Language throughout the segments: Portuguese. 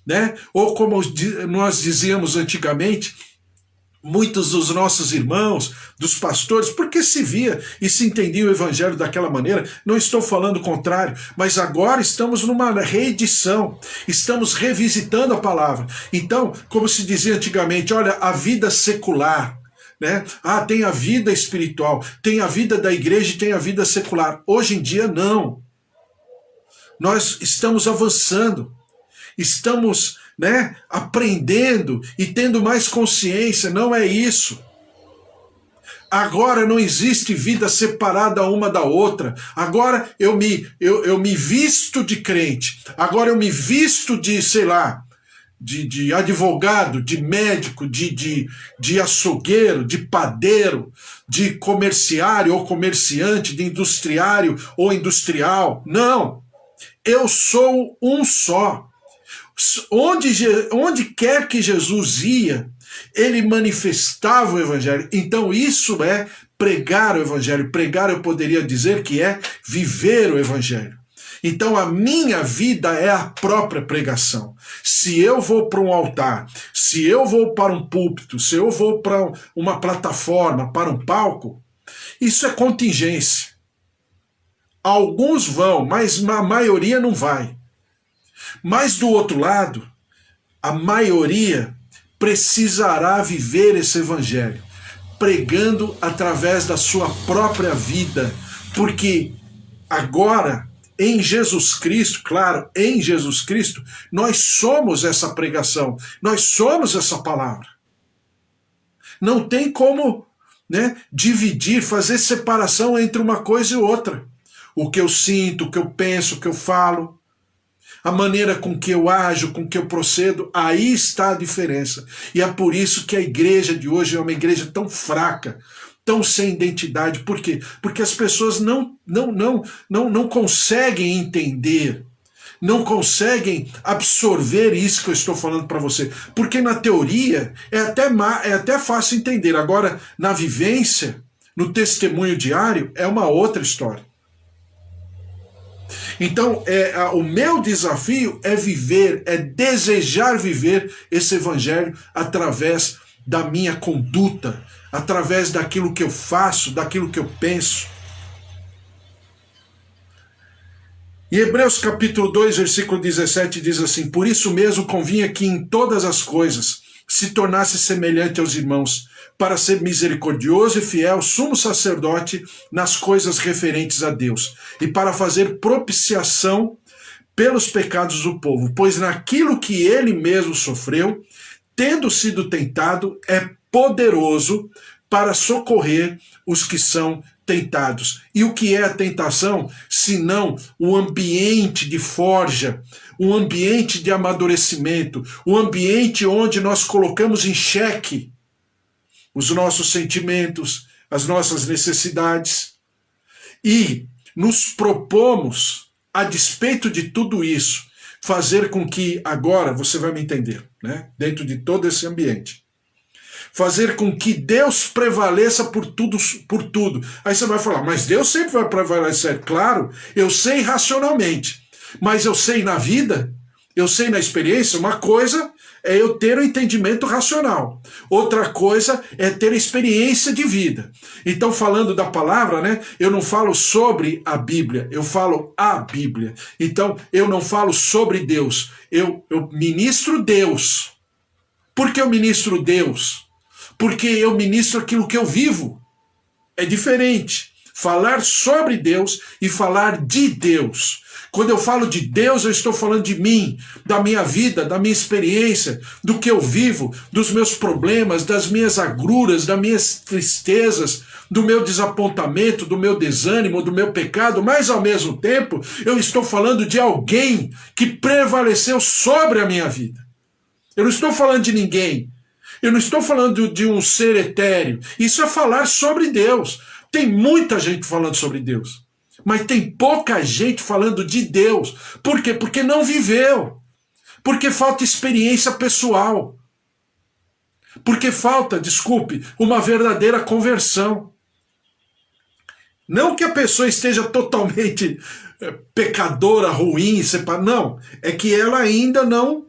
né? Ou como nós dizíamos antigamente, muitos dos nossos irmãos, dos pastores, porque se via e se entendia o evangelho daquela maneira, não estou falando o contrário, mas agora estamos numa reedição, estamos revisitando a palavra. Então, como se dizia antigamente, olha, a vida secular, né? Ah, tem a vida espiritual, tem a vida da igreja e tem a vida secular. Hoje em dia, não. Nós estamos avançando, estamos, né, aprendendo e tendo mais consciência. Não é isso. Agora não existe vida separada uma da outra. Agora eu me visto de crente. Agora eu me visto de, sei lá, de advogado, de médico, de açougueiro, de padeiro, de comerciário ou comerciante, de industriário ou industrial. Não. Eu sou um só. Onde quer que Jesus ia, ele manifestava o evangelho. Então isso é pregar o evangelho. Pregar, eu poderia dizer que é viver o evangelho. Então a minha vida é a própria pregação. Se eu vou para um altar, se eu vou para um púlpito, se eu vou para uma plataforma, para um palco, isso é contingência. Alguns vão, mas a maioria não vai. Mas do outro lado, a maioria precisará viver esse evangelho, pregando através da sua própria vida, porque agora, em Jesus Cristo, claro, em Jesus Cristo, nós somos essa pregação, nós somos essa palavra. Não tem como, né, dividir, fazer separação entre uma coisa e outra. O que eu sinto, o que eu penso, o que eu falo, a maneira com que eu ajo, com que eu procedo, aí está a diferença. E é por isso que a igreja de hoje é uma igreja tão fraca, tão sem identidade. Por quê? Porque as pessoas não conseguem entender, não conseguem absorver isso que eu estou falando para você. Porque na teoria é até fácil entender. Agora, na vivência, no testemunho diário, é uma outra história. Então, o meu desafio é viver, é desejar viver esse evangelho através da minha conduta, através daquilo que eu faço, daquilo que eu penso. Em Hebreus capítulo 2, versículo 17 diz assim: por isso mesmo convinha que em todas as coisas se tornasse semelhante aos irmãos, para ser misericordioso e fiel, sumo sacerdote nas coisas referentes a Deus, e para fazer propiciação pelos pecados do povo, pois naquilo que ele mesmo sofreu, tendo sido tentado, é poderoso para socorrer os que são tentados. E o que é a tentação, senão o ambiente de forja, o ambiente de amadurecimento, o ambiente onde nós colocamos em xeque os nossos sentimentos, as nossas necessidades, e nos propomos, a despeito de tudo isso, fazer com que, agora você vai me entender, né? Dentro de todo esse ambiente, fazer com que Deus prevaleça por tudo. Aí você vai falar, mas Deus sempre vai prevalecer. Claro, eu sei racionalmente, mas eu sei na vida, eu sei na experiência. Uma coisa é eu ter o entendimento racional, outra coisa é ter experiência de vida. Então, falando da palavra, né, eu não falo sobre a Bíblia, eu falo a Bíblia. Então, eu não falo sobre Deus, eu ministro Deus. Por que eu ministro Deus? Porque eu ministro aquilo que eu vivo. É diferente falar sobre Deus e falar de Deus. Quando eu falo de Deus, eu estou falando de mim, da minha vida, da minha experiência, do que eu vivo, dos meus problemas, das minhas agruras, das minhas tristezas, do meu desapontamento, do meu desânimo, do meu pecado, mas ao mesmo tempo eu estou falando de alguém que prevaleceu sobre a minha vida. Eu não estou falando de ninguém. Eu não estou falando de um ser etéreo. Isso é falar sobre Deus. Tem muita gente falando sobre Deus, mas tem pouca gente falando de Deus. Por quê? Porque não viveu. Porque falta experiência pessoal. Porque falta, desculpe, uma verdadeira conversão. Não que a pessoa esteja totalmente pecadora, ruim, separada. Não. É que ela ainda não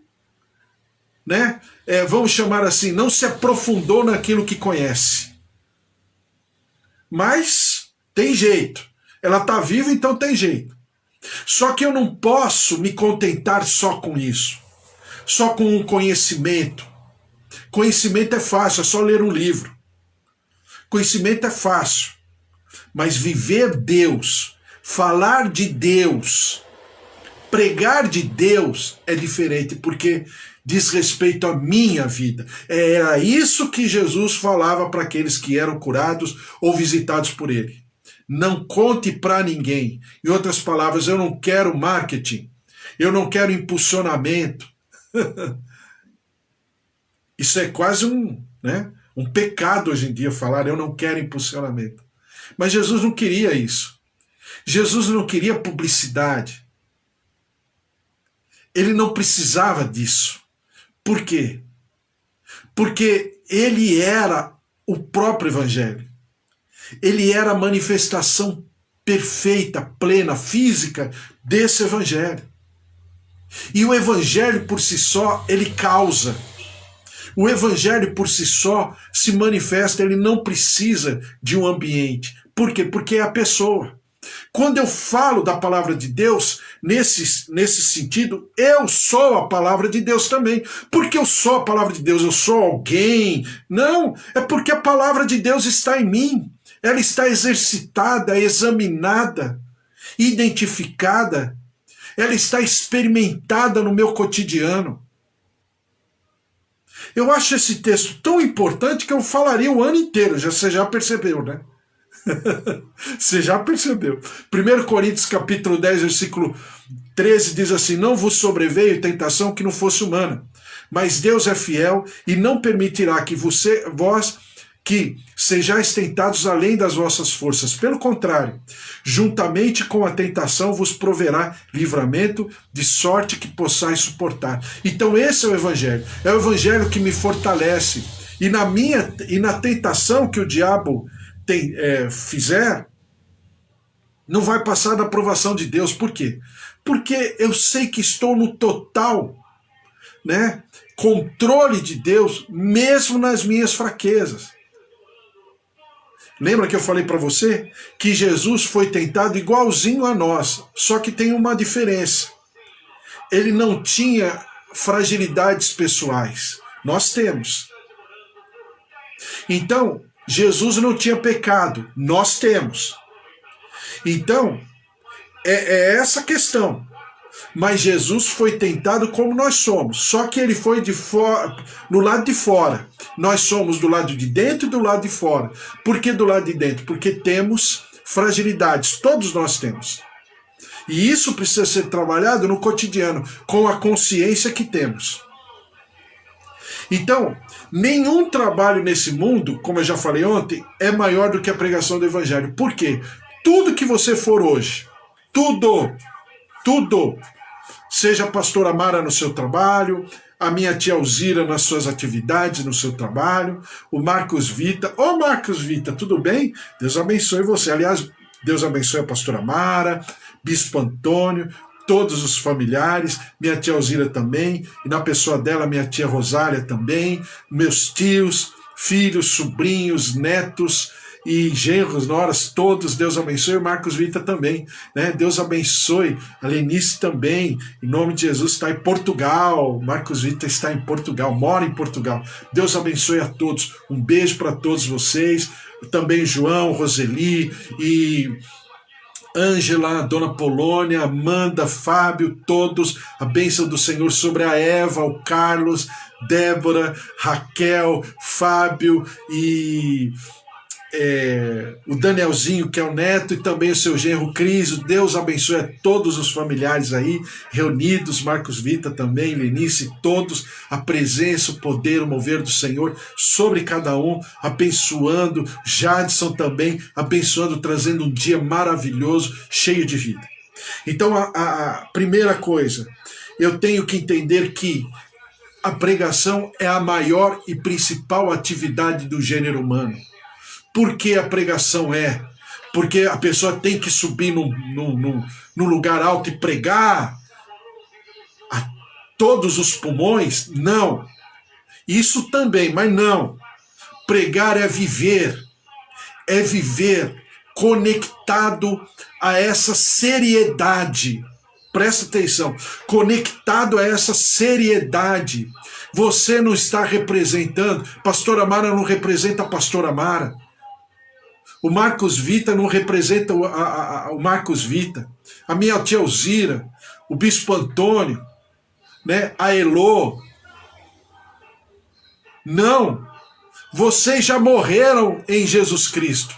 né? Vamos chamar assim, não se aprofundou naquilo que conhece. Mas tem jeito. Ela está viva, então tem jeito. Só que eu não posso me contentar só com isso. Só com um conhecimento. Conhecimento é fácil, é só ler um livro. Conhecimento é fácil. Mas viver Deus, falar de Deus, pregar de Deus é diferente, porque diz respeito à minha vida. Era isso que Jesus falava para aqueles que eram curados ou visitados por ele. Não conte para ninguém. Em outras palavras, eu não quero marketing, eu não quero impulsionamento. Isso é quase um pecado hoje em dia falar, eu não quero impulsionamento. Mas Jesus não queria isso. Jesus não queria publicidade. Ele não precisava disso. Por quê? Porque ele era o próprio Evangelho. Ele era a manifestação perfeita, plena, física desse Evangelho. E o Evangelho por si só, ele causa. O Evangelho por si só se manifesta, ele não precisa de um ambiente. Por quê? Porque é a pessoa. Quando eu falo da palavra de Deus, nesse sentido, eu sou a palavra de Deus também. Porque eu sou a palavra de Deus, eu sou alguém. Não, é porque a palavra de Deus está em mim. Ela está exercitada, examinada, identificada. Ela está experimentada no meu cotidiano. Eu acho esse texto tão importante que eu falaria o ano inteiro. Você já percebeu, né? Você já percebeu. 1 Coríntios capítulo 10, versículo 13 diz assim: não vos sobreveio tentação que não fosse humana, mas Deus é fiel e não permitirá que vós que sejais tentados além das vossas forças. Pelo contrário, juntamente com a tentação vos proverá livramento, de sorte que possais suportar. Então esse é o Evangelho. É o Evangelho que me fortalece. E na tentação que o diabo fizer, não vai passar da aprovação de Deus. Por quê? Porque eu sei que estou no total, controle de Deus, mesmo nas minhas fraquezas. Lembra que eu falei para você que Jesus foi tentado igualzinho a nós, só que tem uma diferença. Ele não tinha fragilidades pessoais. Nós temos. Então, Jesus não tinha pecado. Nós temos. Então, é essa questão. Mas Jesus foi tentado como nós somos. Só que ele foi no lado de fora. Nós somos do lado de dentro e do lado de fora. Por que do lado de dentro? Porque temos fragilidades. Todos nós temos. E isso precisa ser trabalhado no cotidiano, com a consciência que temos. Então, nenhum trabalho nesse mundo, como eu já falei ontem, é maior do que a pregação do Evangelho. Por quê? Tudo que você for hoje, tudo, seja a pastora Mara no seu trabalho, a minha tia Alzira nas suas atividades, no seu trabalho, o Marcos Vita. Ô Marcos Vita, tudo bem? Deus abençoe você. Aliás, Deus abençoe a pastora Mara, Bispo Antônio, todos os familiares, minha tia Alzira também, e na pessoa dela, minha tia Rosália também, meus tios, filhos, sobrinhos, netos e genros, noras, todos, Deus abençoe, o Marcos Vita também, Deus abençoe, a Lenice também, em nome de Jesus, está em Portugal, Marcos Vita está em Portugal, mora em Portugal, Deus abençoe a todos, um beijo para todos vocês, também João, Roseli e Ângela, Dona Polônia, Amanda, Fábio, todos, a bênção do Senhor sobre a Eva, o Carlos, Débora, Raquel, Fábio e o Danielzinho, que é o neto, e também o seu genro Cris. Deus abençoe a todos os familiares aí reunidos, Marcos Vita também, Lenice, todos, a presença, o poder, o mover do Senhor sobre cada um, abençoando, Jadson também, abençoando, trazendo um dia maravilhoso, cheio de vida. Então a primeira coisa, eu tenho que entender que a pregação é a maior e principal atividade do gênero humano. Por que a pregação é? Porque a pessoa tem que subir num lugar alto e pregar a todos os pulmões? Não. Isso também, mas não. Pregar é viver conectado a essa seriedade. Presta atenção, conectado a essa seriedade. Você não está representando, Pastora Mara não representa a Pastora Mara. O Marcos Vita não representa o Marcos Vita. A minha tia Alzira, o Bispo Antônio, né, a Elô. Não. Vocês já morreram em Jesus Cristo.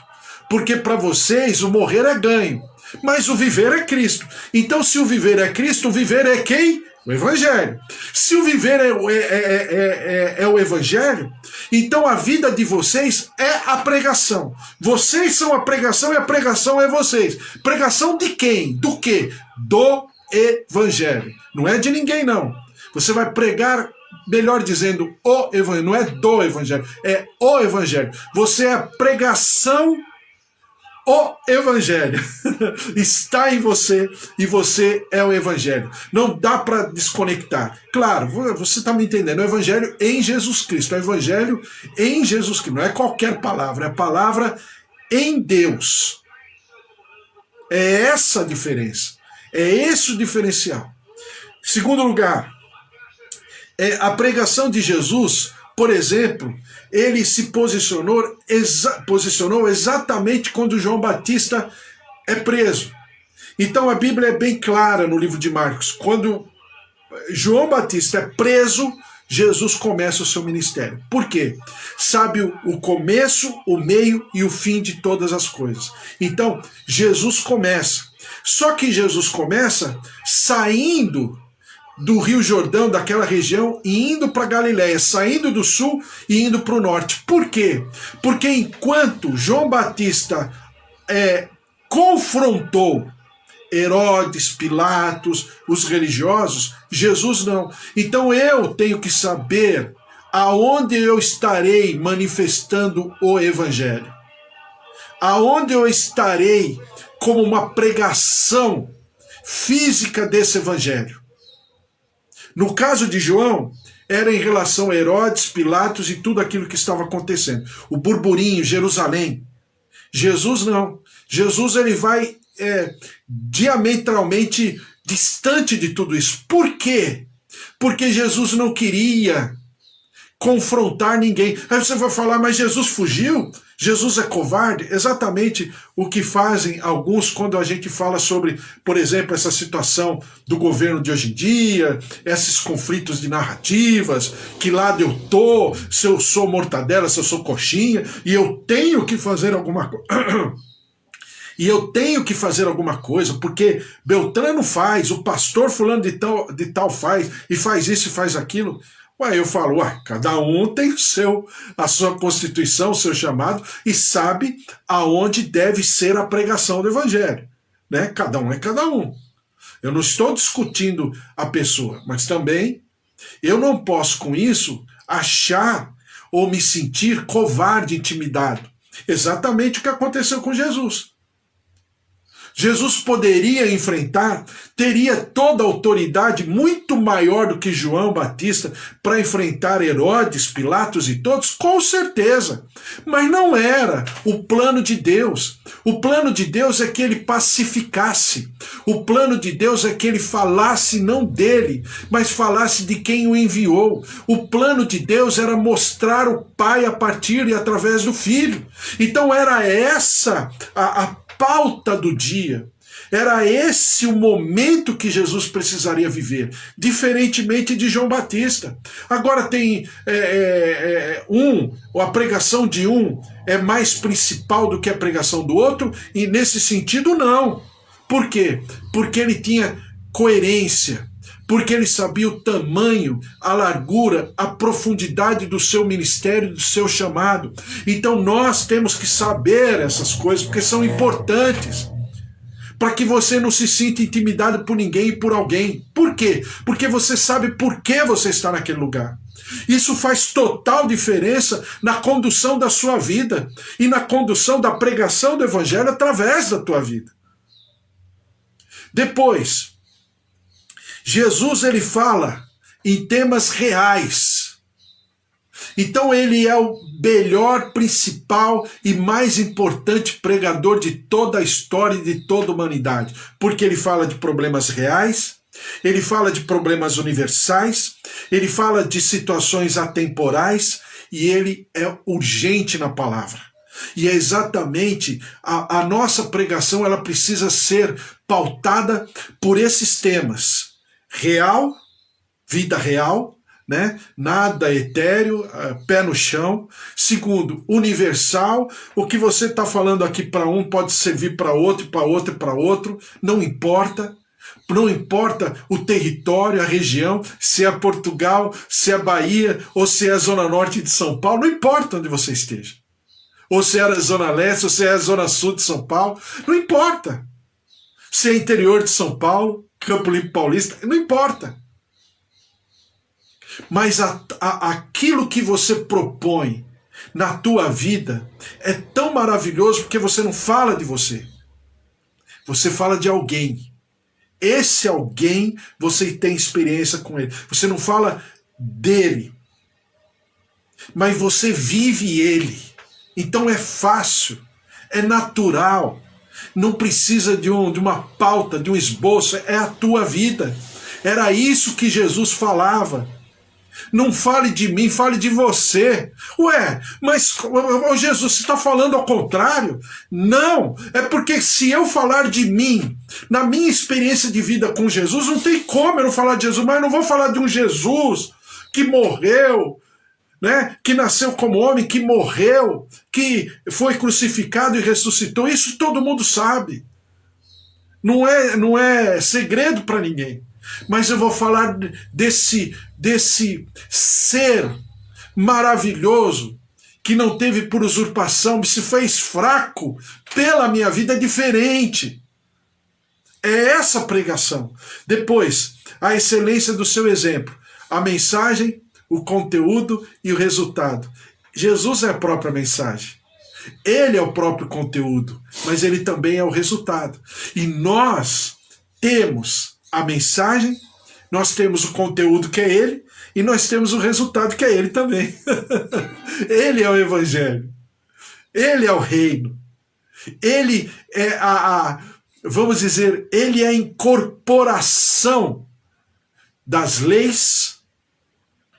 Porque para vocês o morrer é ganho. Mas o viver é Cristo. Então, se o viver é Cristo, o viver é quem? O Evangelho. Se o viver é o Evangelho, então a vida de vocês é a pregação. Vocês são a pregação e a pregação é vocês. Pregação de quem? Do quê? Do Evangelho. Não é de ninguém, não. Você vai pregar, melhor dizendo, o Evangelho. Não é do Evangelho, é o Evangelho. Você é a pregação. O Evangelho está em você e você é o Evangelho. Não dá para desconectar. Claro, você está me entendendo. É o Evangelho em Jesus Cristo. É o Evangelho em Jesus Cristo. Não é qualquer palavra, é a palavra em Deus. É essa a diferença. É esse o diferencial. Segundo lugar, a pregação de Jesus, por exemplo, ele se posicionou exatamente quando João Batista é preso. Então a Bíblia é bem clara no livro de Marcos. Quando João Batista é preso, Jesus começa o seu ministério. Por quê? Sabe o começo, o meio e o fim de todas as coisas. Então, Jesus começa. Só que Jesus começa saindo do Rio Jordão, daquela região, e indo para Galiléia, saindo do sul e indo para o norte. Por quê? Porque enquanto João Batista confrontou Herodes, Pilatos, os religiosos, Jesus não. Então eu tenho que saber aonde eu estarei manifestando o Evangelho. Aonde eu estarei como uma pregação física desse Evangelho. No caso de João, era em relação a Herodes, Pilatos e tudo aquilo que estava acontecendo. O burburinho, Jerusalém. Jesus não. Jesus ele vai diametralmente distante de tudo isso. Por quê? Porque Jesus não queria confrontar ninguém. Aí você vai falar, mas Jesus fugiu? Jesus é covarde? Exatamente o que fazem alguns quando a gente fala sobre, por exemplo, essa situação do governo de hoje em dia, esses conflitos de narrativas, que lado eu tô, se eu sou mortadela, se eu sou coxinha, e eu tenho que fazer alguma coisa. E eu tenho que fazer alguma coisa, porque Beltrano faz, o pastor fulano de tal faz, e faz isso e faz aquilo. Ué, eu falo, cada um tem a sua constituição, o seu chamado, e sabe aonde deve ser a pregação do Evangelho. Né? Cada um é cada um. Eu não estou discutindo a pessoa, mas também eu não posso, com isso, achar ou me sentir covarde, intimidado. Exatamente o que aconteceu com Jesus. Jesus poderia enfrentar, teria toda a autoridade muito maior do que João Batista para enfrentar Herodes, Pilatos e todos, com certeza. Mas não era o plano de Deus. O plano de Deus é que ele pacificasse. O plano de Deus é que ele falasse não dele, mas falasse de quem o enviou. O plano de Deus era mostrar o Pai a partir e através do Filho. Então era essa a pauta do dia. Era esse o momento que Jesus precisaria viver, diferentemente de João Batista. Agora tem a pregação de um é mais principal do que a pregação do outro, e nesse sentido não. Por quê? Porque ele tinha coerência, porque ele sabia o tamanho, a largura, a profundidade do seu ministério, do seu chamado. Então nós temos que saber essas coisas, porque são importantes, para que você não se sinta intimidado por ninguém e por alguém. Por quê? Porque você sabe por que você está naquele lugar. Isso faz total diferença na condução da sua vida e na condução da pregação do Evangelho através da tua vida. Depois, Jesus ele fala em temas reais. Então ele é o melhor, principal e mais importante pregador de toda a história e de toda a humanidade, porque ele fala de problemas reais, ele fala de problemas universais, ele fala de situações atemporais e ele é urgente na palavra. E é exatamente a nossa pregação, ela precisa ser pautada por esses temas: real, vida real, né? Nada etéreo, pé no chão. Segundo, universal. O que você está falando aqui para um pode servir para outro, para outro e para outro. Não importa. Não importa o território, a região, se é Portugal, se é Bahia ou se é a Zona Norte de São Paulo. Não importa onde você esteja. Ou se é a Zona Leste, ou se é a Zona Sul de São Paulo. Não importa. Se é interior de São Paulo, Campo Limpo Paulista. Não importa. Mas aquilo que você propõe na tua vida é tão maravilhoso porque você não fala de você. Você fala de alguém. Esse alguém, você tem experiência com ele. Você não fala dele, mas você vive ele. Então é fácil, é natural. Não precisa de uma pauta, de um esboço. É a tua vida. Era isso que Jesus falava. Não fale de mim, fale de você. Ué, mas Jesus, você está falando ao contrário? Não, é porque se eu falar de mim, na minha experiência de vida com Jesus, não tem como eu não falar de Jesus, mas eu não vou falar de um Jesus que morreu, né? Que nasceu como homem, que morreu, que foi crucificado e ressuscitou. Isso todo mundo sabe. Não é segredo para ninguém. Mas eu vou falar desse ser maravilhoso que não teve por usurpação, se fez fraco pela minha vida. É diferente. É essa pregação. Depois, a excelência do seu exemplo. A mensagem, o conteúdo e o resultado. Jesus é a própria mensagem. Ele é o próprio conteúdo, mas ele também é o resultado. E nós temos a mensagem, nós temos o conteúdo que é ele, e nós temos o resultado que é ele também. Ele é o evangelho. Ele é o reino. Ele é vamos dizer, ele é a incorporação das leis,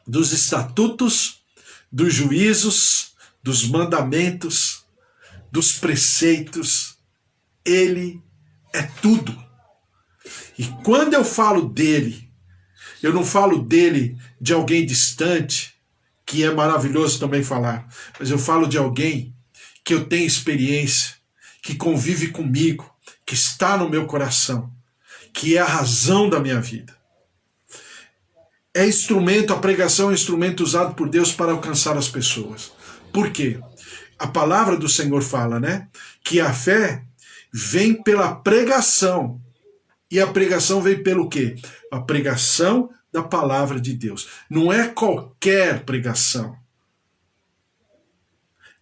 dos estatutos, dos juízos, dos mandamentos, dos preceitos. Ele é tudo. E quando eu falo dele, eu não falo dele de alguém distante, que é maravilhoso também falar, mas eu falo de alguém que eu tenho experiência, que convive comigo, que está no meu coração, que é a razão da minha vida. É instrumento, a pregação é um instrumento usado por Deus para alcançar as pessoas. Por quê? A palavra do Senhor fala, né? Que a fé vem pela pregação. E a pregação vem pelo quê? A pregação da palavra de Deus. Não é qualquer pregação.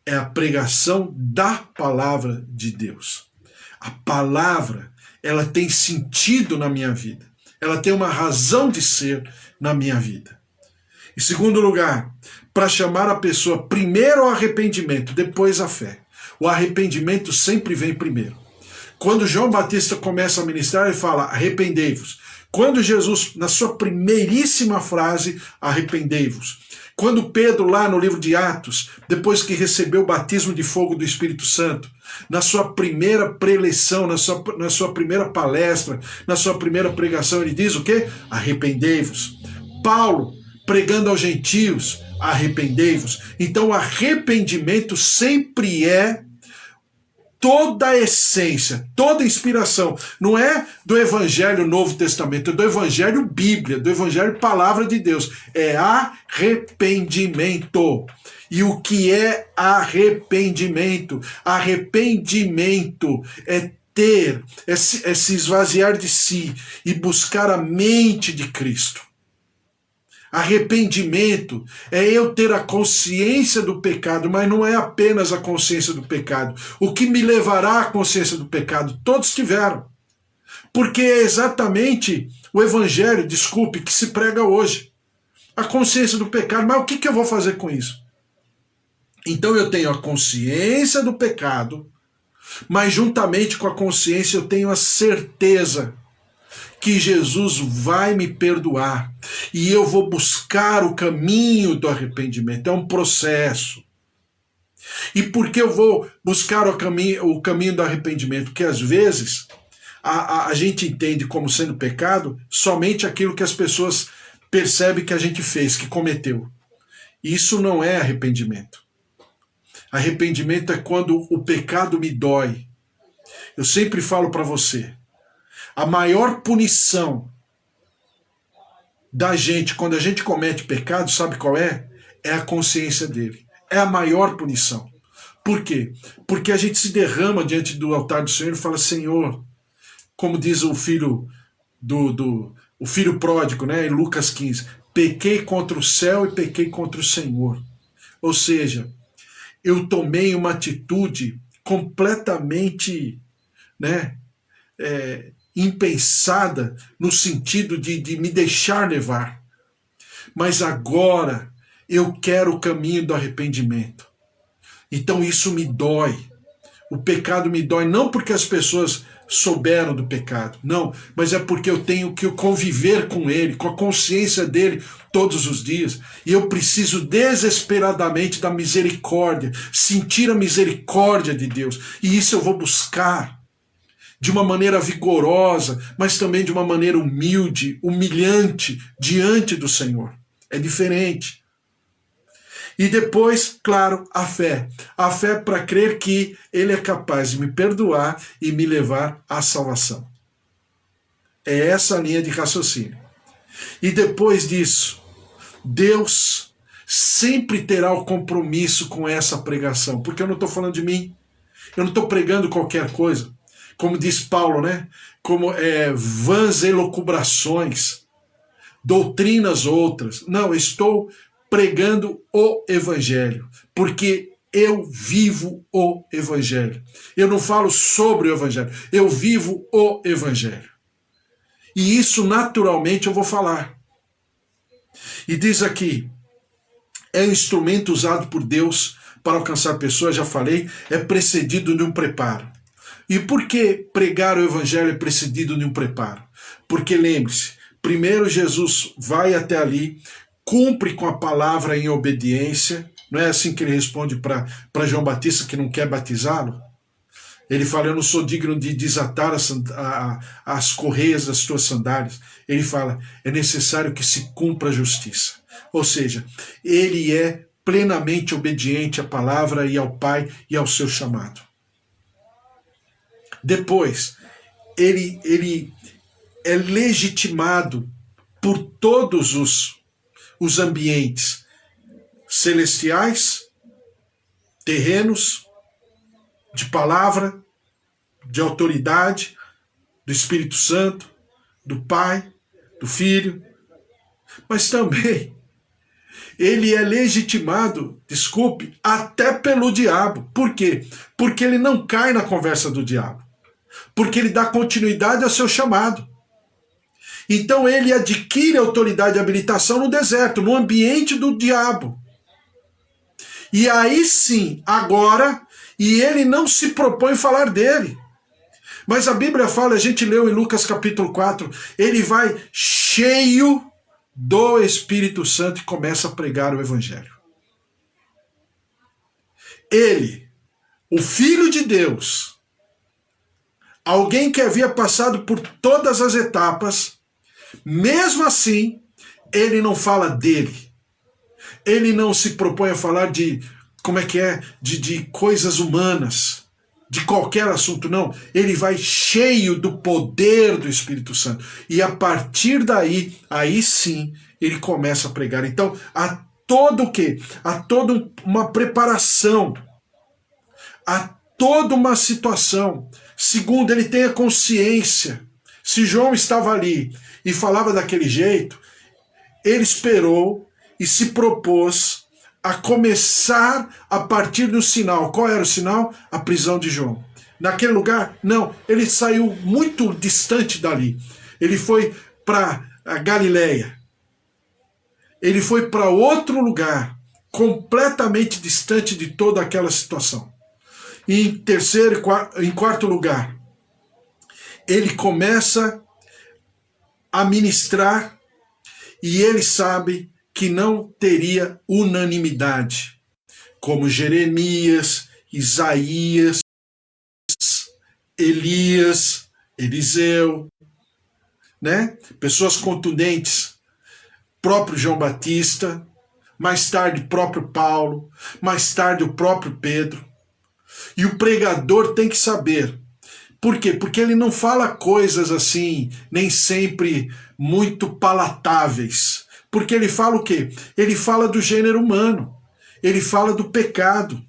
É a pregação da palavra de Deus. A palavra, ela tem sentido na minha vida. Ela tem uma razão de ser na minha vida. Em segundo lugar, para chamar a pessoa primeiro ao arrependimento, depois à fé. O arrependimento sempre vem primeiro. Quando João Batista começa a ministrar, ele fala, arrependei-vos. Quando Jesus, na sua primeiríssima frase, arrependei-vos. Quando Pedro, lá no livro de Atos, depois que recebeu o batismo de fogo do Espírito Santo, na sua primeira preleção, na sua primeira palestra, na sua primeira pregação, ele diz o quê? Arrependei-vos. Paulo, pregando aos gentios, arrependei-vos. Então o arrependimento sempre é toda a essência, toda a inspiração. Não é do Evangelho Novo Testamento, é do Evangelho Bíblia, do Evangelho Palavra de Deus. É arrependimento. E o que é arrependimento? Arrependimento é se esvaziar de si e buscar a mente de Cristo. Arrependimento é eu ter a consciência do pecado, mas não é apenas a consciência do pecado. O que me levará à consciência do pecado? Todos tiveram. Porque é exatamente o evangelho, desculpe, que se prega hoje. A consciência do pecado. Mas o que eu vou fazer com isso? Então eu tenho a consciência do pecado, mas juntamente com a consciência eu tenho a certeza que Jesus vai me perdoar e eu vou buscar o caminho do arrependimento. É um processo. E por que eu vou buscar o caminho do arrependimento? Porque às vezes a gente entende como sendo pecado somente aquilo que as pessoas percebem que a gente fez, que cometeu. Isso não é arrependimento. Arrependimento é quando o pecado me dói. Eu sempre falo para você, a maior punição da gente quando a gente comete pecado, sabe qual é? É a consciência dele. É a maior punição. Por quê? Porque a gente se derrama diante do altar do Senhor e fala, Senhor, como diz o filho o filho pródigo, né, em Lucas 15, pequei contra o céu e pequei contra o Senhor. Ou seja, eu tomei uma atitude completamente, né, impensada no sentido de me deixar levar. Mas agora eu quero o caminho do arrependimento. Então isso me dói. O pecado me dói não porque as pessoas souberam do pecado, não, mas é porque eu tenho que conviver com ele, com a consciência dele todos os dias, e eu preciso desesperadamente da misericórdia, sentir a misericórdia de Deus, e isso eu vou buscar de uma maneira vigorosa, mas também de uma maneira humilde, humilhante diante do Senhor. É diferente. E depois, claro, a fé. A fé para crer que Ele é capaz de me perdoar e me levar à salvação. É essa a linha de raciocínio. E depois disso, Deus sempre terá o compromisso com essa pregação. Porque eu não estou falando de mim. Eu não estou pregando qualquer coisa. Como diz Paulo, né? Como vãs elucubrações, doutrinas outras. Não, eu estou pregando o Evangelho, porque eu vivo o Evangelho. Eu não falo sobre o Evangelho, eu vivo o Evangelho. E isso naturalmente eu vou falar. E diz aqui, é um instrumento usado por Deus para alcançar pessoas, já falei, é precedido de um preparo. E por que pregar o Evangelho é precedido de um preparo? Porque lembre-se, primeiro Jesus vai até ali, cumpre com a palavra em obediência. Não é assim que ele responde para João Batista, que não quer batizá-lo? Ele fala, eu não sou digno de desatar as correias das tuas sandálias. Ele fala, é necessário que se cumpra a justiça. Ou seja, ele é plenamente obediente à palavra e ao Pai e ao seu chamado. Depois, ele é legitimado por todos os ambientes celestiais, terrenos, de palavra, de autoridade, do Espírito Santo, do Pai, do Filho, mas também ele é legitimado, desculpe, até pelo diabo. Por quê? Porque ele não cai na conversa do diabo. Porque ele dá continuidade ao seu chamado. Então ele adquire autoridade e habilitação no deserto, no ambiente do diabo. E aí sim, agora, e ele não se propõe falar dele. Mas a Bíblia fala, a gente leu em Lucas capítulo 4, ele vai cheio do Espírito Santo e começa a pregar o Evangelho. Ele, o Filho de Deus, alguém que havia passado por todas as etapas, mesmo assim, ele não fala dele. Ele não se propõe a falar de, de coisas humanas, de qualquer assunto, não. Ele vai cheio do poder do Espírito Santo. E a partir daí, aí sim, ele começa a pregar. Então, há todo o quê? Há toda uma preparação, há toda uma situação. Segundo, ele tem a consciência. Se João estava ali e falava daquele jeito, ele esperou e se propôs a começar a partir do sinal. Qual era o sinal? A prisão de João. Naquele lugar? Não, ele saiu muito distante dali. Ele foi para a Galileia. Ele foi para outro lugar, completamente distante de toda aquela situação. E em quarto lugar, ele começa a ministrar e ele sabe que não teria unanimidade, como Jeremias, Isaías, Elias, Eliseu, né? Pessoas contundentes, próprio João Batista, mais tarde próprio Paulo, mais tarde o próprio Pedro. E o pregador tem que saber. Por quê? Porque ele não fala coisas assim, nem sempre muito palatáveis. Porque ele fala o quê? Ele fala do gênero humano, ele fala do pecado,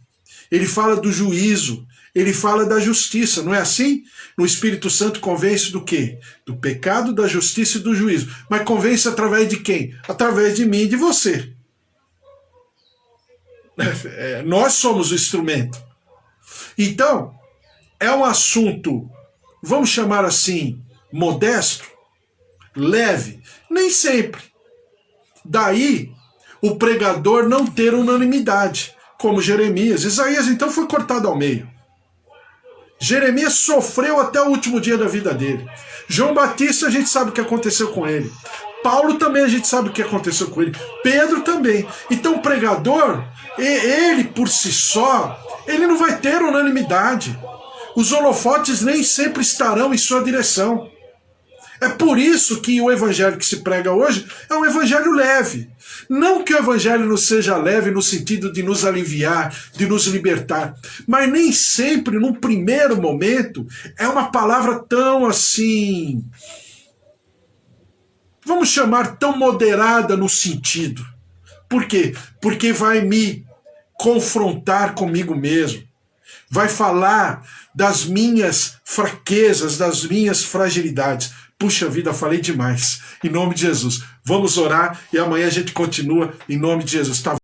ele fala do juízo, ele fala da justiça, não é assim? O Espírito Santo convence do quê? Do pecado, da justiça e do juízo. Mas convence através de quem? Através de mim e de você. Nós somos o instrumento. Então, é um assunto, vamos chamar assim, modesto, leve, nem sempre. Daí, o pregador não ter unanimidade, como Jeremias. Isaías, então, foi cortado ao meio. Jeremias sofreu até o último dia da vida dele. João Batista, a gente sabe o que aconteceu com ele. Paulo também, a gente sabe o que aconteceu com ele. Pedro também. Então, o pregador, ele por si só, ele não vai ter unanimidade. Os holofotes nem sempre estarão em sua direção. É por isso que o evangelho que se prega hoje é um evangelho leve. Não que o evangelho não seja leve no sentido de nos aliviar, de nos libertar, mas nem sempre, num primeiro momento, é uma palavra tão assim, vamos chamar tão moderada no sentido. Por quê? Porque vai me confrontar comigo mesmo. Vai falar das minhas fraquezas, das minhas fragilidades. Puxa vida, falei demais. Em nome de Jesus. Vamos orar e amanhã a gente continua em nome de Jesus. Tá?